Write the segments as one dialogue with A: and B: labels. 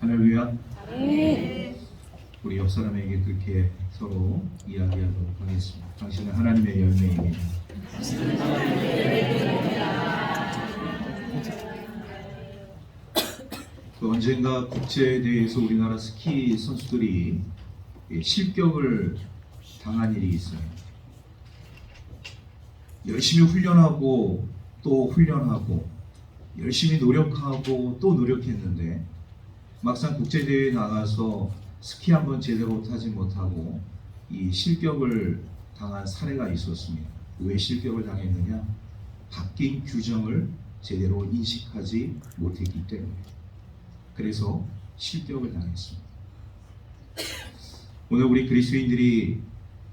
A: 할렐루야.
B: 아멘.
A: 우리 옆 사람에게 그렇게 서로 이야기하도록 하겠습니다. 당신은 하나님의 열매입니다. 언젠가 국제에 대해서 우리나라 스키 선수들이 실격을 당한 일이 있어요. 열심히 훈련하고 또 훈련하고 열심히 노력하고 또 노력했는데 막상 국제대회에 나가서 스키 한번 제대로 타지 못하고 이 실격을 당한 사례가 있었습니다. 왜 실격을 당했느냐? 바뀐 규정을 제대로 인식하지 못했기 때문에. 그래서 실격을 당했습니다. 오늘 우리 그리스도인들이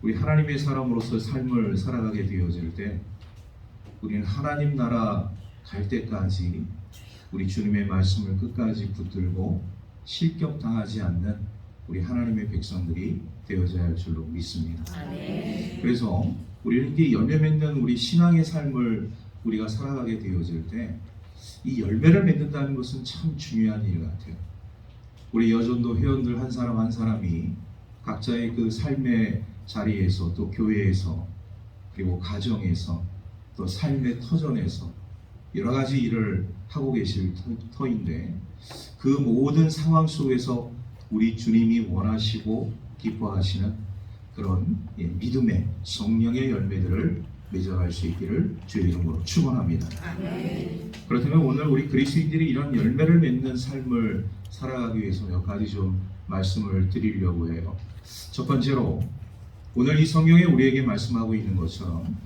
A: 우리 하나님의 사람으로서 삶을 살아가게 되어질 때 우리는 하나님 나라 갈 때까지 우리 주님의 말씀을 끝까지 붙들고 실격당하지 않는 우리 하나님의 백성들이 되어져야 할 줄로 믿습니다. 그래서 우리는 이 열매 맺는 우리 신앙의 삶을 우리가 살아가게 되어질 때 이 열매를 맺는다는 것은 참 중요한 일 같아요. 우리 여전도 회원들 한 사람 한 사람이 각자의 그 삶의 자리에서 또 교회에서 그리고 가정에서 또 삶의 터전에서 여러 가지 일을 하고 계실 터인데 그 모든 상황 속에서 우리 주님이 원하시고 기뻐하시는 그런 믿음의 성령의 열매들을 맺어갈 수 있기를 주의 이름으로 축원합니다. 그렇다면 오늘 우리 그리스도인들이 이런 열매를 맺는 삶을 살아가기 위해서 몇 가지 좀 말씀을 드리려고 해요. 첫 번째로 오늘 이 성경에 우리에게 말씀하고 있는 것처럼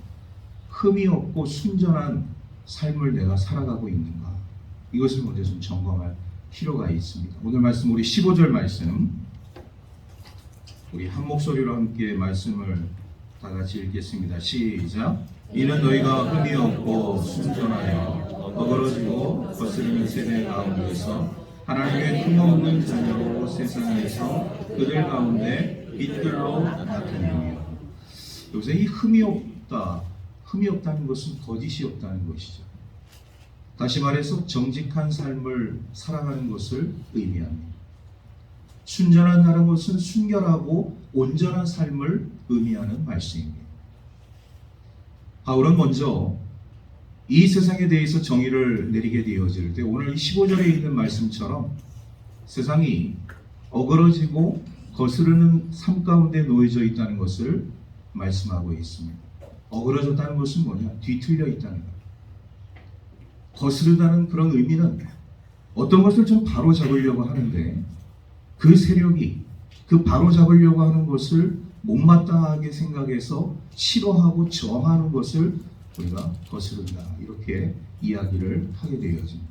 A: 흠이 없고 순전한 삶을 내가 살아가고 있는가, 이것을 먼저 좀 점검할 필요가 있습니다. 오늘 말씀 우리 15절 말씀 우리 한 목소리로 함께 말씀을 다 같이 읽겠습니다. 시작. 이는 너희가 흠이 없고 순전하여 어그러지고 거스르는 세대 가운데서 하나님의 흠없는 자녀로 세상에서 그들 가운데 빛들로 나타내며. 여기서 이 흠이 없다는 것은 거짓이 없다는 것이죠. 다시 말해서 정직한 삶을 살아가는 것을 의미합니다. 순전하다는 것은 순결하고 온전한 삶을 의미하는 말씀입니다. 바울은 먼저 이 세상에 대해서 정의를 내리게 되어질 때 오늘 15절에 있는 말씀처럼 세상이 어그러지고 거스르는 삶 가운데 놓여져 있다는 것을 말씀하고 있습니다. 어그러졌다는 것은 뭐냐? 뒤틀려 있다는 것. 거스르다는 그런 의미는 어떤 것을 좀 바로 잡으려고 하는데 그 세력이 그 바로 잡으려고 하는 것을 못마땅하게 생각해서 싫어하고 저항하는 것을 우리가 거스른다, 이렇게 이야기를 하게 되어집니다.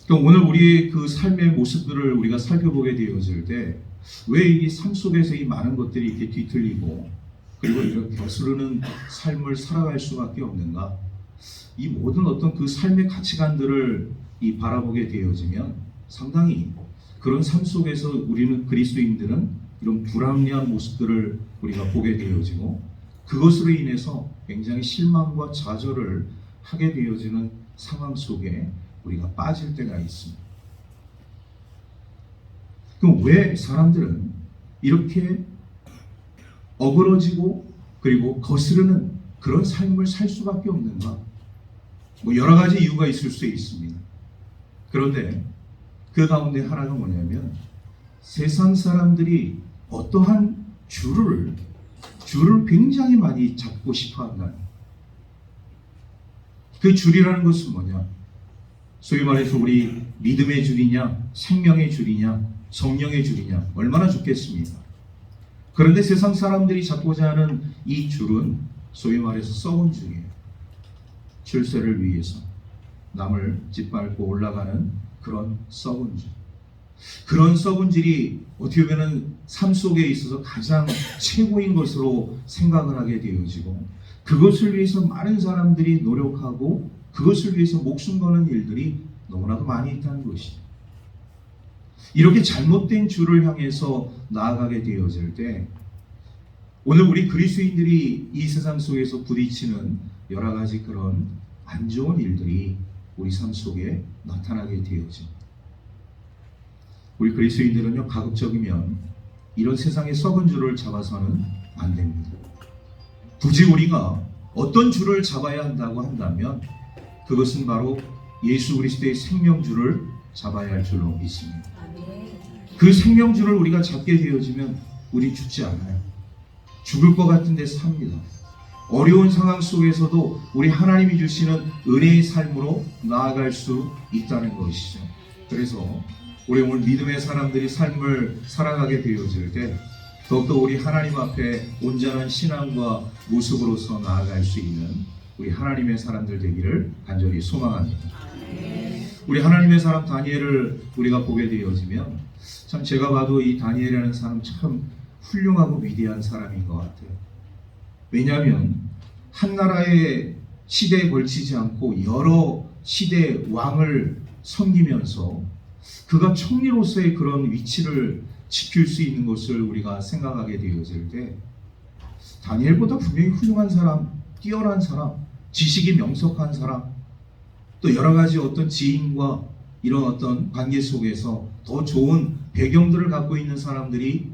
A: 그러니까 오늘 우리의 그 삶의 모습들을 우리가 살펴보게 되어질 때 왜 이 삶 속에서 이 많은 것들이 이렇게 뒤틀리고 그리고 이렇게 거스르는 삶을 살아갈 수밖에 없는가? 이 모든 어떤 그 삶의 가치관들을 바라보게 되어지면 상당히 그런 삶 속에서 우리는 그리스도인들은 이런 불합리한 모습들을 우리가 보게 되어지고 그것으로 인해서 굉장히 실망과 좌절을 하게 되어지는 상황 속에 우리가 빠질 때가 있습니다. 그럼 왜 사람들은 이렇게 어그러지고 그리고 거스르는 그런 삶을 살 수밖에 없는가? 여러 가지 이유가 있을 수 있습니다. 그런데 그 가운데 하나가 뭐냐면 세상 사람들이 어떠한 줄을 굉장히 많이 잡고 싶어 한다는, 그 줄이라는 것은 뭐냐? 소위 말해서 우리 믿음의 줄이냐, 생명의 줄이냐, 성령의 줄이냐, 얼마나 좋겠습니까? 그런데 세상 사람들이 잡고자 하는 이 줄은 소위 말해서 썩은 줄이에요. 출세를 위해서 남을 짓밟고 올라가는 그런 썩은 줄. 그런 썩은 줄이 어떻게 보면 삶 속에 있어서 가장 최고인 것으로 생각을 하게 되어지고 그것을 위해서 많은 사람들이 노력하고 그것을 위해서 목숨 거는 일들이 너무나도 많이 있다는 것이죠. 이렇게 잘못된 줄을 향해서 나아가게 되어질 때 오늘 우리 그리스도인들이 이 세상 속에서 부딪히는 여러 가지 그런 안 좋은 일들이 우리 삶 속에 나타나게 되어집니다. 우리 그리스도인들은요, 가급적이면 이런 세상의 썩은 줄을 잡아서는 안 됩니다. 굳이 우리가 어떤 줄을 잡아야 한다고 한다면 그것은 바로 예수 그리스도의 생명줄을 잡아야 할 줄로 믿습니다. 그 생명줄을 우리가 잡게 되어지면 우리 죽지 않아요. 죽을 것 같은데 삽니다. 어려운 상황 속에서도 우리 하나님이 주시는 은혜의 삶으로 나아갈 수 있다는 것이죠. 그래서 우리 오늘 믿음의 사람들이 삶을 살아가게 되어질 때 더욱더 우리 하나님 앞에 온전한 신앙과 모습으로서 나아갈 수 있는 우리 하나님의 사람들 되기를 간절히 소망합니다. 우리 하나님의 사람 다니엘을 우리가 보게 되어지면 참 제가 봐도 이 다니엘이라는 사람 참 훌륭하고 위대한 사람인 것 같아요. 왜냐하면 한 나라의 시대에 걸치지 않고 여러 시대의 왕을 섬기면서 그가 총리로서의 그런 위치를 지킬 수 있는 것을 우리가 생각하게 되어질 때 다니엘보다 분명히 훌륭한 사람, 뛰어난 사람, 지식이 명석한 사람, 또 여러 가지 어떤 지인과 이런 어떤 관계 속에서 더 좋은 배경들을 갖고 있는 사람들이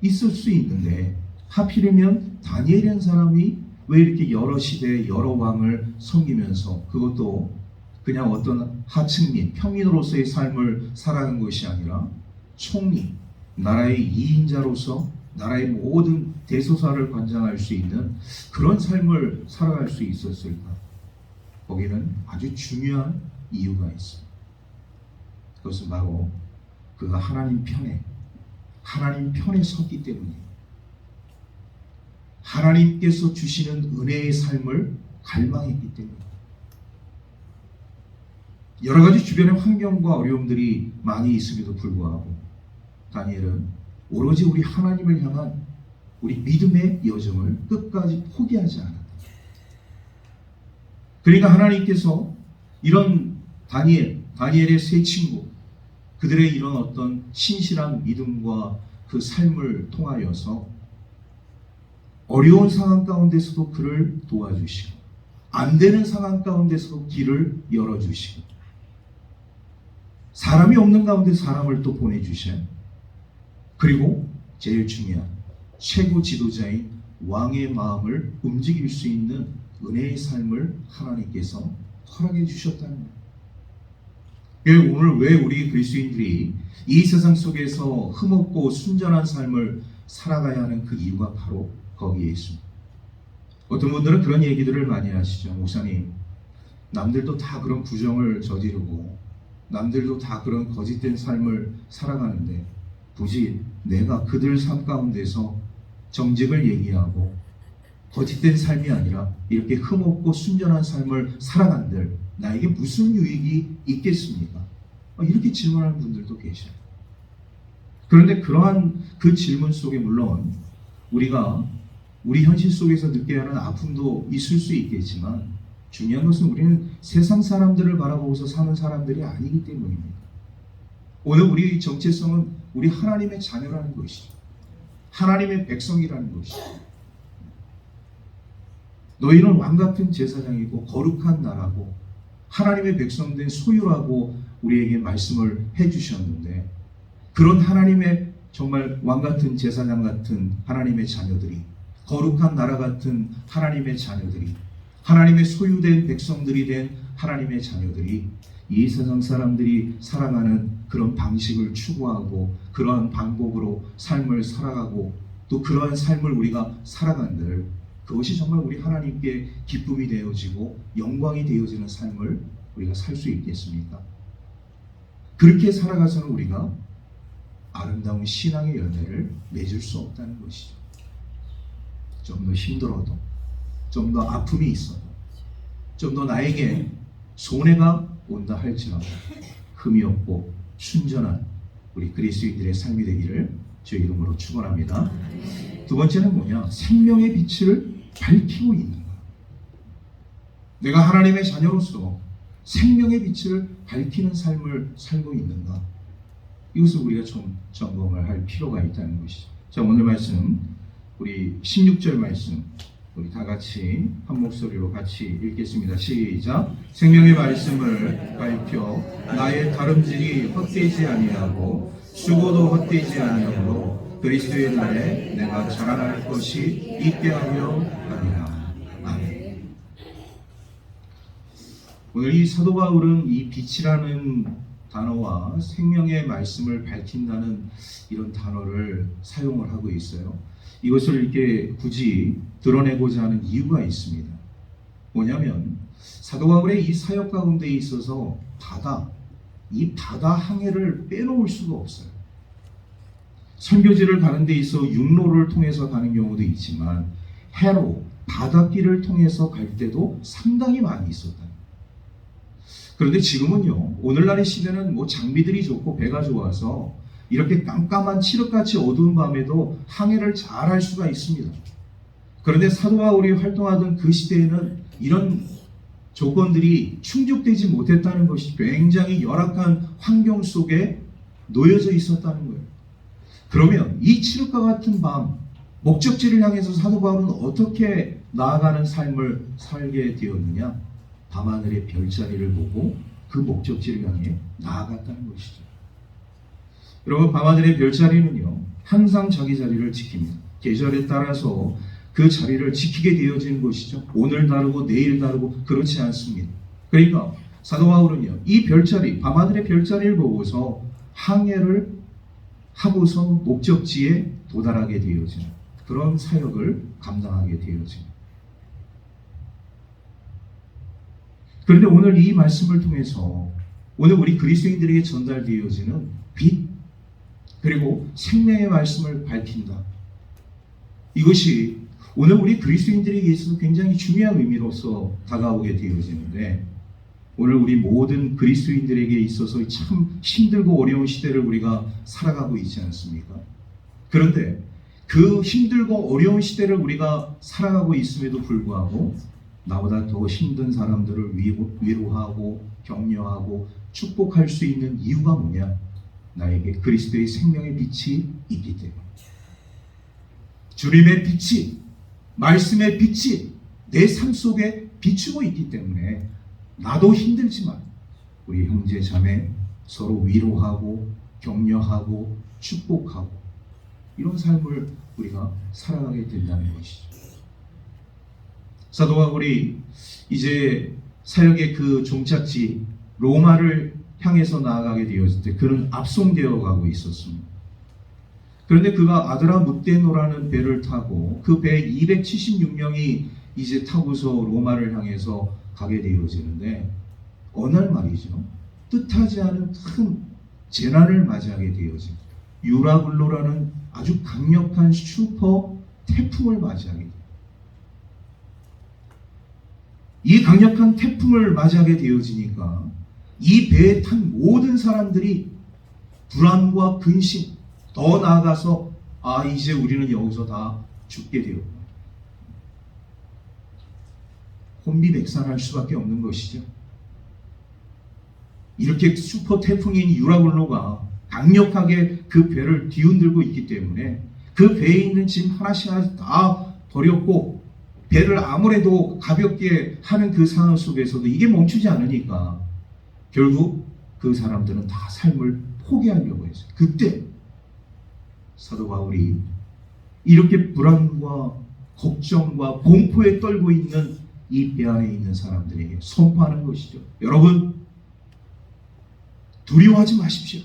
A: 있을 수 있는데 하필이면 다니엘이라는 사람이 왜 이렇게 여러 시대 여러 왕을 섬기면서 그것도 그냥 어떤 하층민, 평민으로서의 삶을 살아가는 것이 아니라 총리, 나라의 2인자로서 나라의 모든 대소사를 관장할 수 있는 그런 삶을 살아갈 수 있었을까? 거기는 아주 중요한 이유가 있습니다. 그것은 바로 그가 하나님 편에 섰기 때문이에요. 하나님께서 주시는 은혜의 삶을 갈망했기 때문입니다. 여러 가지 주변의 환경과 어려움들이 많이 있음에도 불구하고 다니엘은 오로지 우리 하나님을 향한 우리 믿음의 여정을 끝까지 포기하지 않았다. 그러니까 하나님께서 이런 다니엘의 세 친구, 그들의 이런 어떤 신실한 믿음과 그 삶을 통하여서 어려운 상황 가운데서도 그를 도와주시고 안 되는 상황 가운데서도 길을 열어주시고 사람이 없는 가운데 사람을 또 보내주셔요. 그리고 제일 중요한 최고 지도자인 왕의 마음을 움직일 수 있는 은혜의 삶을 하나님께서 허락해 주셨다는 거예요. 오늘 왜 우리 그리스도인들이 이 세상 속에서 흠없고 순전한 삶을 살아가야 하는 그 이유가 바로 거기에 있습니다. 어떤 분들은 그런 얘기들을 많이 하시죠. 목사님, 남들도 다 그런 부정을 저지르고 남들도 다 그런 거짓된 삶을 살아가는데 굳이 내가 그들 삶 가운데서 정직을 얘기하고 거짓된 삶이 아니라 이렇게 흠없고 순전한 삶을 살아간들 나에게 무슨 유익이 있겠습니까? 이렇게 질문하는 분들도 계셔요. 그런데 그러한 그 질문 속에 물론 우리가 우리 현실 속에서 느껴야 하는 아픔도 있을 수 있겠지만 중요한 것은 우리는 세상 사람들을 바라보고서 사는 사람들이 아니기 때문입니다. 오늘 우리 정체성은 우리 하나님의 자녀라는 것이죠. 하나님의 백성이라는 것이죠. 너희는 왕같은 제사장이고 거룩한 나라고 하나님의 백성된 소유라고 우리에게 말씀을 해주셨는데 그런 하나님의 정말 왕같은 제사장 같은 하나님의 자녀들이 거룩한 나라 같은 하나님의 자녀들이 하나님의 소유된 백성들이 된 하나님의 자녀들이 이 세상 사람들이 살아가는 그런 방식을 추구하고 그러한 방법으로 삶을 살아가고 또 그러한 삶을 우리가 살아간들 그것이 정말 우리 하나님께 기쁨이 되어지고 영광이 되어지는 삶을 우리가 살 수 있겠습니까? 그렇게 살아가서는 우리가 아름다운 신앙의 열매를 맺을 수 없다는 것이죠. 좀 더 힘들어도 좀 더 아픔이 있어도 좀 더 나에게 손해가 온다 할지라도 흠이 없고 순전한 우리 그리스도인들의 삶이 되기를 주의 이름으로 축원합니다. 두 번째는 뭐냐? 생명의 빛을 밝히고 있는 것. 내가 하나님의 자녀로서 생명의 빛을 밝히는 삶을 살고 있는가? 이것을 우리가 좀 점검을 할 필요가 있다는 것이죠. 자, 오늘 말씀 우리 16절 말씀 우리 다 같이 한 목소리로 같이 읽겠습니다. 시작. 생명의 말씀을 밝혀 나의 다름질이 헛되지 아니하고 수고도 헛되지 아니하므로 그리스도의 날에 내가 자랑할 것이 있게 하려 하리라. 아멘. 오늘 이 사도 바울은 이 빛이라는 단어와 생명의 말씀을 밝힌다는 이런 단어를 사용을 하고 있어요. 이것을 이렇게 굳이 드러내고자 하는 이유가 있습니다. 뭐냐면 사도 바울의 이 사역 가운데 있어서 이 바다 항해를 빼놓을 수가 없어요. 선교지를 가는 데 있어 육로를 통해서 가는 경우도 있지만 해로 바닷길을 통해서 갈 때도 상당히 많이 있었다. 그런데 지금은요, 오늘날의 시대는 뭐 장비들이 좋고 배가 좋아서 이렇게 깜깜한 칠흑같이 어두운 밤에도 항해를 잘 할 수가 있습니다. 그런데 사도 바울이 활동하던 그 시대에는 이런 조건들이 충족되지 못했다는 것이 굉장히 열악한 환경 속에 놓여져 있었다는 거예요. 그러면 이 칠흑과 같은 밤, 목적지를 향해서 사도 바울은 어떻게 나아가는 삶을 살게 되었느냐? 밤하늘의 별자리를 보고 그 목적지를 향해 나아갔다는 것이죠. 여러분, 밤하늘의 별자리는요, 항상 자기 자리를 지킵니다. 계절에 따라서 그 자리를 지키게 되어지는 것이죠. 오늘 다르고 내일 다르고 그렇지 않습니다. 그러니까 사도 바울은요, 이 별자리, 밤하늘의 별자리를 보고서 항해를 하고서 목적지에 도달하게 되어지는 그런 사역을 감당하게 되어집니다. 그런데 오늘 이 말씀을 통해서 오늘 우리 그리스도인들에게 전달되어지는 빛, 그리고 생명의 말씀을 밝힌다. 이것이 오늘 우리 그리스도인들에게 있어서 굉장히 중요한 의미로서 다가오게 되어지는데, 오늘 우리 모든 그리스도인들에게 있어서 참 힘들고 어려운 시대를 우리가 살아가고 있지 않습니까? 그런데 그 힘들고 어려운 시대를 우리가 살아가고 있음에도 불구하고 나보다 더 힘든 사람들을 위로하고 격려하고 축복할 수 있는 이유가 뭐냐? 나에게 그리스도의 생명의 빛이 있기 때문에, 주님의 빛이, 말씀의 빛이 내 삶 속에 비추고 있기 때문에 나도 힘들지만 우리 형제 자매 서로 위로하고 격려하고 축복하고 이런 삶을 우리가 살아가게 된다는 것이죠. 사도 바울이 이제 사역의 그 종착지 로마를 향해서 나아가게 되었을 때 그는 압송되어 가고 있었습니다. 그런데 그가 아드라무테노라는 배를 타고 그 배 276명이 이제 타고서 로마를 향해서 가게 되어지는데, 어느 날 말이죠, 뜻하지 않은 큰 재난을 맞이하게 되어집니다. 유라굴로라는 아주 강력한 슈퍼 태풍을 맞이하게 됩니다. 이 강력한 태풍을 맞이하게 되어지니까 이 배에 탄 모든 사람들이 불안과 근심, 더 나아가서 이제 우리는 여기서 다 죽게 되었구나, 혼비백산할 수밖에 없는 것이죠. 이렇게 슈퍼 태풍인 유라굴로가 강력하게 그 배를 뒤흔들고 있기 때문에 그 배에 있는 짐 하나씩 다 버렸고, 배를 아무래도 가볍게 하는 그 상황 속에서도 이게 멈추지 않으니까 결국 그 사람들은 다 삶을 포기하려고 했어요. 그때 사도 바울이 이렇게 불안과 걱정과 공포에 떨고 있는 이 배 안에 있는 사람들에게 선포하는 것이죠. 여러분, 두려워하지 마십시오.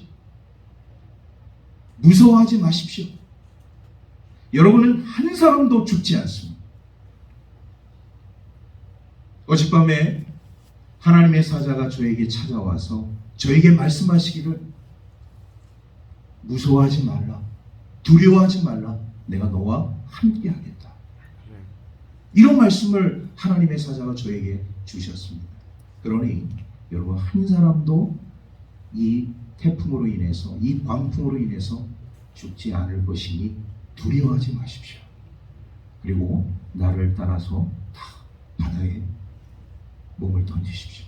A: 무서워하지 마십시오. 여러분은 한 사람도 죽지 않습니다. 어젯밤에 하나님의 사자가 저에게 찾아와서 저에게 말씀하시기를, 무서워하지 말라, 두려워하지 말라, 내가 너와 함께 하겠다. 이런 말씀을 하나님의 사자가 저에게 주셨습니다. 그러니 여러분, 한 사람도 이 태풍으로 인해서, 이 광풍으로 인해서 죽지 않을 것이니 두려워하지 마십시오. 그리고 나를 따라서 다 바다에 몸을 던지십시오.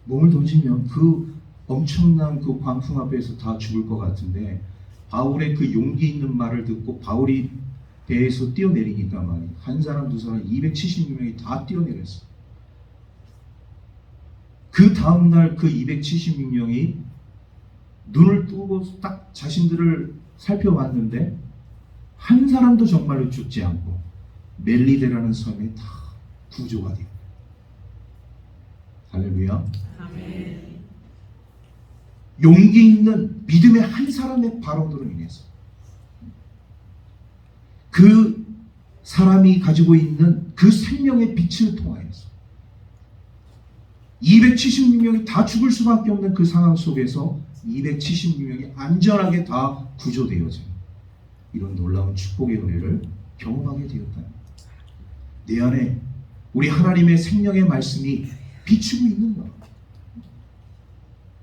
A: 몸을 던지면 그 엄청난 그 광풍 앞에서 다 죽을 것 같은데 바울의 그 용기 있는 말을 듣고 바울이 배에서 뛰어내리니까 말이야. 한 사람 두 사람 276명이 다 뛰어내렸어. 그 다음날 그 276명이 눈을 뜨고 딱 자신들을 살펴봤는데 한 사람도 정말로 죽지 않고 멜리데라는 섬에 다 구조가 되었다. 할렐루야.
B: 아멘.
A: 용기 있는 믿음의 한 사람의 발언으로 인해서 그 사람이 가지고 있는 그 생명의 빛을 통하여서 276명이 다 죽을 수밖에 없는 그 상황 속에서 276명이 안전하게 다 구조되어진 이런 놀라운 축복의 은혜를 경험하게 되었다. 내 안에 우리 하나님의 생명의 말씀이 비추고 있는 거야.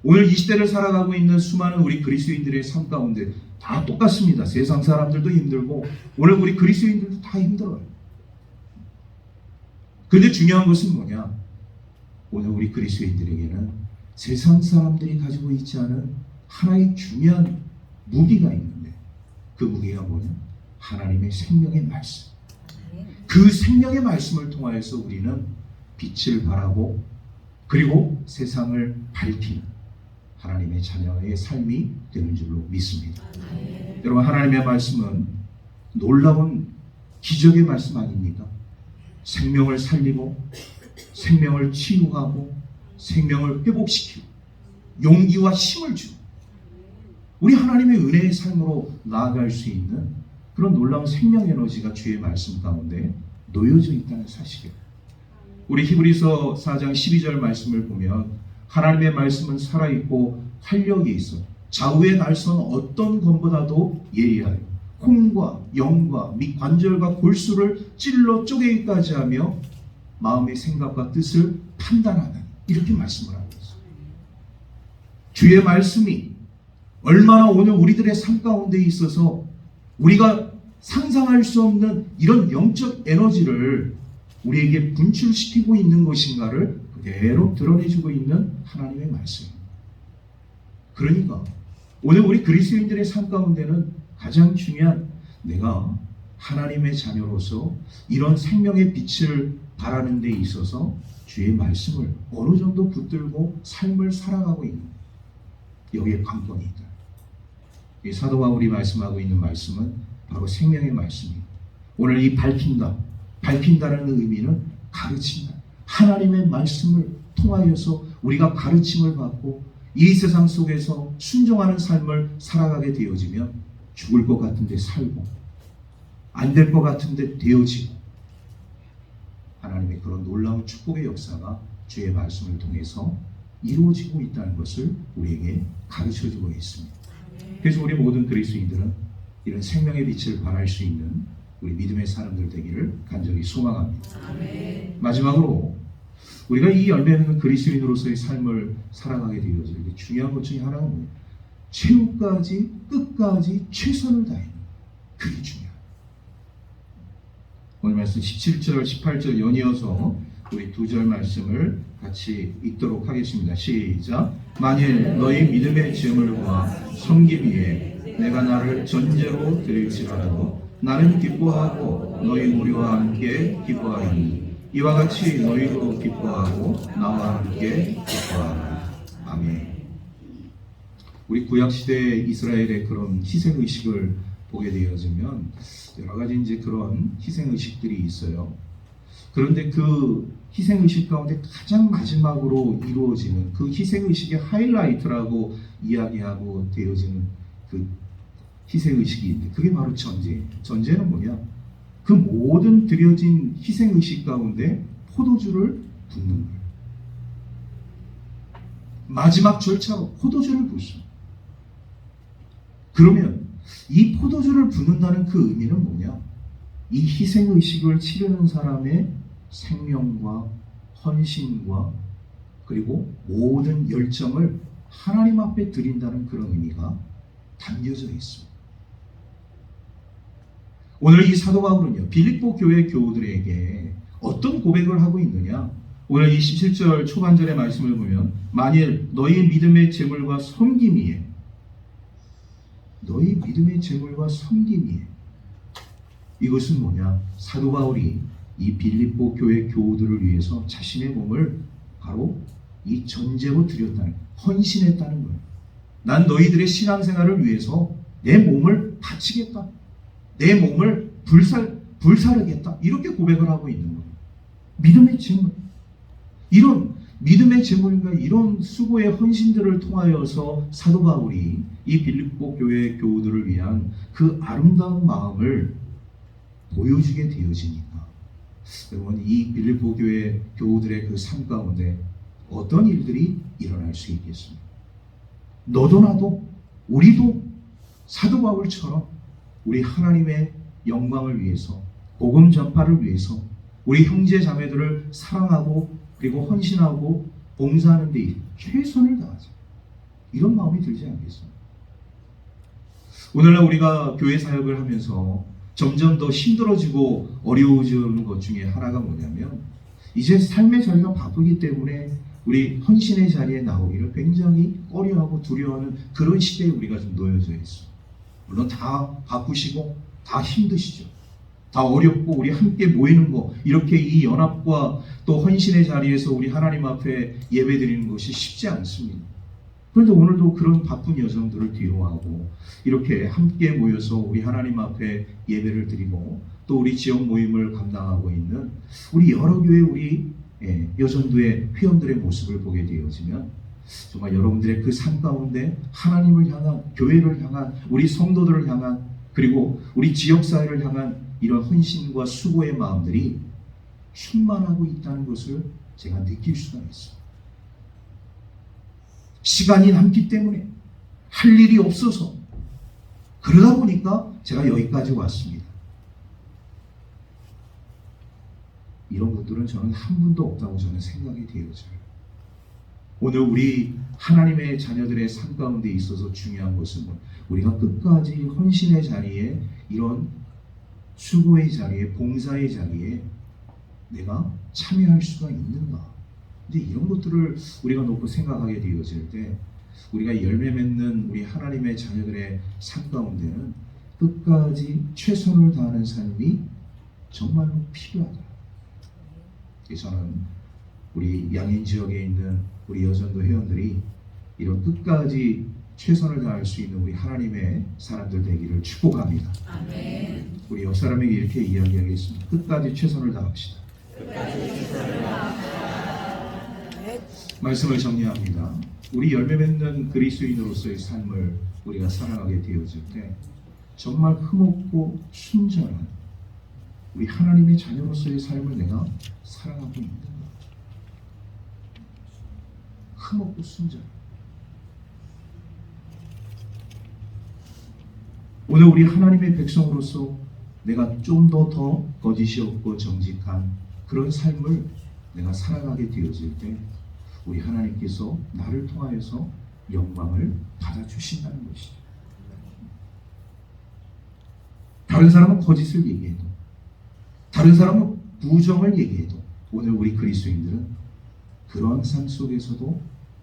A: 오늘 이 시대를 살아가고 있는 수많은 우리 그리스도인들의 삶 가운데 다 똑같습니다. 세상 사람들도 힘들고 오늘 우리 그리스도인들도 다 힘들어요. 그런데 중요한 것은 뭐냐? 오늘 우리 그리스도인들에게는 세상 사람들이 가지고 있지 않은 하나의 중요한 무기가 있는데 그 무기가 뭐냐? 하나님의 생명의 말씀. 그 생명의 말씀을 통하여서 우리는 빛을 발하고 그리고 세상을 밝히는 하나님의 자녀의 삶이 되는 줄로 믿습니다. 여러분, 하나님의 말씀은 놀라운 기적의 말씀 아닙니까? 생명을 살리고 생명을 치유하고 생명을 회복시키고 용기와 힘을 주고 우리 하나님의 은혜의 삶으로 나아갈 수 있는 그런 놀라운 생명 에너지가 주의 말씀 가운데 놓여져 있다는 사실이에요. 우리 히브리서 4장 12절 말씀을 보면 하나님의 말씀은 살아있고 활력이 있어 좌우의 날선 어떤 검보다도 예리하여 콩과 영과 및 관절과 골수를 찔러 쪼개기까지 하며 마음의 생각과 뜻을 판단하는 이렇게 말씀을 하고 있어요. 주의 말씀이 얼마나 오늘 우리들의 삶 가운데 있어서 우리가 상상할 수 없는 이런 영적 에너지를 우리에게 분출시키고 있는 것인가를 그대로 드러내주고 있는 하나님의 말씀입니다. 그러니까 오늘 우리 그리스도인들의 삶 가운데는 가장 중요한 내가 하나님의 자녀로서 이런 생명의 빛을 발하는 데 있어서 주의 말씀을 어느 정도 붙들고 삶을 살아가고 있는 여기에 관건이 있다. 이 사도 바울이 말씀하고 있는 말씀은 바로 생명의 말씀입니다. 오늘 이 밝힌다라는 의미는 가르친다. 하나님의 말씀을 통하여서 우리가 가르침을 받고 이 세상 속에서 순종하는 삶을 살아가게 되어지면 죽을 것 같은데 살고 안 될 것 같은데 되어지고 하나님의 그런 놀라운 축복의 역사가 주의 말씀을 통해서 이루어지고 있다는 것을 우리에게 가르쳐주고 있습니다. 그래서 우리 모든 그리스도인들은 이런 생명의 빛을 발할 수 있는 우리 믿음의 사람들 되기를 간절히 소망합니다. 아멘. 마지막으로 우리가 이 열매 맺는 그리스도인으로서의 삶을 살아가게 되어질 때 중요한 것 중에 하나는 뭐예요? 최후까지 끝까지 최선을 다하는 그게 중요합니다. 오늘 말씀 17절 18절 연이어서 우리 두 절 말씀을 같이 읽도록 하겠습니다. 시작. 만일 너희 믿음의 재물과 섬김 위에 내가 나를 전제로 드릴지라도 나는 기뻐하고 너희 무리와 함께 기뻐하리니 이와 같이 너희도 기뻐하고 나와 함께 기뻐하라. 아멘. 우리 구약시대 이스라엘의 그런 희생의식을 보게 되어지면 여러 가지 이제 그런 희생의식들이 있어요. 그런데 그 희생의식 가운데 가장 마지막으로 이루어지는 그 희생의식의 하이라이트라고 이야기하고 되어지는 그 희생의식이 있는데 그게 바로 전제예요. 전제는 뭐냐? 그 모든 드려진 희생의식 가운데 포도주를 붓는 거예요. 마지막 절차로 포도주를 붓습니다. 그러면 이 포도주를 붓는다는 그 의미는 뭐냐? 이 희생의식을 치르는 사람의 생명과 헌신과 그리고 모든 열정을 하나님 앞에 드린다는 그런 의미가 담겨져 있습니다. 오늘 이 사도 바울은요, 빌립보 교회 교우들에게 어떤 고백을 하고 있느냐? 오늘 이 17절 초반절의 말씀을 보면 만일 너희 믿음의 재물과 섬김 위에 너희 믿음의 제물과 섬김이에요. 이것은 뭐냐? 사도 바울이 이 빌립보 교회 교우들을 위해서 자신의 몸을 바로 이 전제로 드렸다는 거예요. 헌신했다는 거예요. 난 너희들의 신앙생활을 위해서 내 몸을 바치겠다. 내 몸을 불사르겠다. 이렇게 고백을 하고 있는 거예요. 믿음의 제물. 이런 믿음의 제물과 이런 수고의 헌신들을 통하여서 사도 바울이 이 빌립보 교회 교우들을 위한 그 아름다운 마음을 보여주게 되어지니까 여러분, 이 빌립보 교회 교우들의 그 삶 가운데 어떤 일들이 일어날 수 있겠습니까? 너도 나도 우리도 사도 바울처럼 우리 하나님의 영광을 위해서, 복음 전파를 위해서 우리 형제 자매들을 사랑하고 그리고 헌신하고 봉사하는 데 최선을 다하자. 이런 마음이 들지 않겠습니까? 오늘날 우리가 교회 사역을 하면서 점점 더 힘들어지고 어려워지는 것 중에 하나가 뭐냐면, 이제 삶의 자리가 바쁘기 때문에 우리 헌신의 자리에 나오기를 굉장히 꺼려하고 두려워하는 그런 시대에 우리가 좀 놓여져 있어. 물론 다 바쁘시고 다 힘드시죠. 다 어렵고 우리 함께 모이는 거, 이렇게 이 연합과 또 헌신의 자리에서 우리 하나님 앞에 예배드리는 것이 쉽지 않습니다. 그런데 오늘도 그런 바쁜 여정들을 뒤로하고 이렇게 함께 모여서 우리 하나님 앞에 예배를 드리고 또 우리 지역 모임을 감당하고 있는 우리 여러 교회 우리 여전도의 회원들의 모습을 보게 되어지면 정말 여러분들의 그 삶 가운데 하나님을 향한, 교회를 향한, 우리 성도들을 향한, 그리고 우리 지역사회를 향한 이런 헌신과 수고의 마음들이 충만하고 있다는 것을 제가 느낄 수가 있어요. 시간이 남기 때문에, 할 일이 없어서, 그러다 보니까 제가 여기까지 왔습니다. 이런 것들은 저는 한 분도 없다고 저는 생각이 되어져요. 오늘 우리 하나님의 자녀들의 삶 가운데 있어서 중요한 것은 우리가 끝까지 헌신의 자리에, 이런 수고의 자리에, 봉사의 자리에 내가 참여할 수가 있는가? 이제 이런 것들을 우리가 놓고 생각하게 되어질 때 우리가 열매 맺는 우리 하나님의 자녀들의 삶 가운데는 끝까지 최선을 다하는 삶이 정말로 필요하다. 저는 우리 양인 지역에 있는 우리 여전도 회원들이 이런 끝까지 최선을 다할 수 있는 우리 하나님의 사람들 되기를 축복합니다. 아멘. 우리 옆 사람에게 이렇게 이야기하겠습니다. 끝까지 최선을 다합시다. 말씀을 정리합니다. 우리 열매 맺는 그리스도인으로서의 삶을 우리가 살아가게 되어질 때 정말 흠없고 순전한 우리 하나님의 자녀로서의 삶을 내가 살아가고 있는가? 흠없고 순전. 오늘 우리 하나님의 백성으로서 내가 좀 더 거짓이 없고 정직한 그런 삶을 내가 살아가게 되어질 때 우리 하나님께서 나를 통하여서 영광을 받아주신다는 것이죠. 다른 사람은 거짓을 얘기해도, 다른 사람은 부정을 얘기해도 오늘 우리 그리스도인들은 그러한 삶 속에서도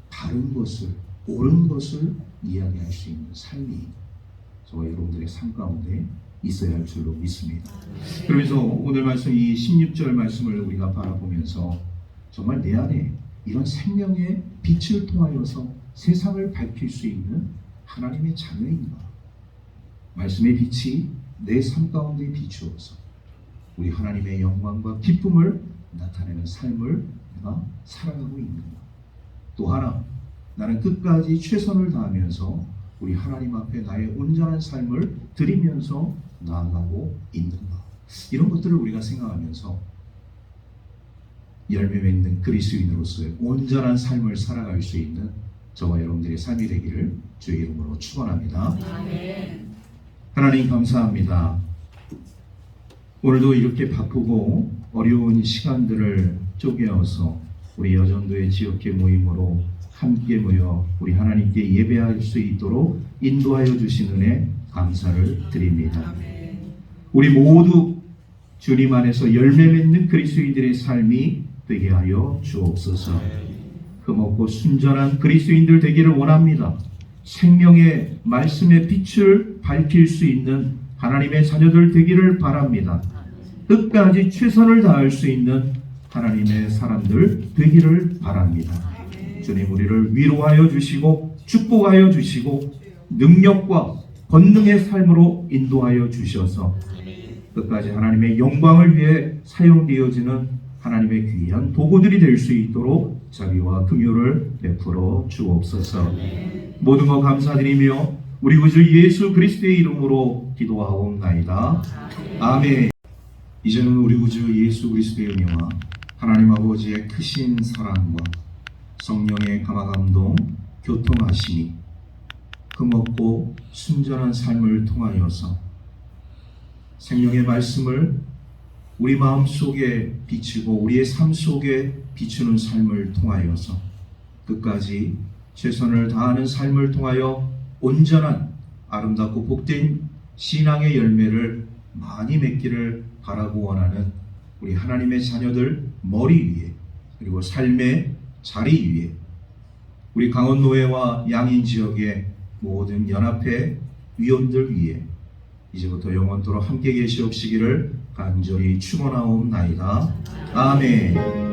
A: 바른 것을, 옳은 것을 이야기할 수 있는 삶이 저와 여러분들의 삶 가운데 있어야 할 줄로 믿습니다. 그러면서 오늘 말씀, 이 16절 말씀을 우리가 바라보면서 정말 내 안에 이런 생명의 빛을 통하여서 세상을 밝힐 수 있는 하나님의 자녀인가? 말씀의 빛이 내 삶 가운데 비추어서 우리 하나님의 영광과 기쁨을 나타내는 삶을 내가 살아가고 있는가? 또 하나, 나는 끝까지 최선을 다하면서 우리 하나님 앞에 나의 온전한 삶을 드리면서 나아가고 있는가? 이런 것들을 우리가 생각하면서 열매 맺는 그리스도인으로서의 온전한 삶을 살아갈 수 있는 저와 여러분들의 삶이 되기를 주의 이름으로 축원합니다. 아멘. 하나님 감사합니다. 오늘도 이렇게 바쁘고 어려운 시간들을 쪼개어서 우리 여전도의 지역회 모임으로 함께 모여 우리 하나님께 예배할 수 있도록 인도하여 주신 은혜 감사를 드립니다. 우리 모두 주님 안에서 열매 맺는 그리스도인들의 삶이 되게 하여 주옵소서. 흠없고 순전한 그리스도인들 되기를 원합니다. 생명의 말씀의 빛을 밝힐 수 있는 하나님의 자녀들 되기를 바랍니다. 끝까지 최선을 다할 수 있는 하나님의 사람들 되기를 바랍니다. 주님 우리를 위로하여 주시고 축복하여 주시고 능력과 권능의 삶으로 인도하여 주셔서 끝까지 하나님의 영광을 위해 사용되어지는 하나님의 귀한 도구들이 될 수 있도록 자비와 긍휼을 베풀어 주옵소서. 모든 것 감사드리며 우리 구주 예수 그리스도의 이름으로 기도하옵나이다. 아멘. 이제는 우리 구주 예수 그리스도의 은혜와 하나님 아버지의 크신 사랑과 성령의 감화감동 교통하심이 흠없고 순전한 삶을 통하여서 생명의 말씀을 우리 마음속에 비추고 우리의 삶 속에 비추는 삶을 통하여서 끝까지 최선을 다하는 삶을 통하여 온전한 아름답고 복된 신앙의 열매를 많이 맺기를 바라고 원하는 우리 하나님의 자녀들 머리 위에 그리고 삶의 자리 위에 우리 강원노회와 양인 지역의 모든 연합회 위원들 위에 이제부터 영원토록 함께 계시옵시기를 간절히 축원하옵나이다. 아멘.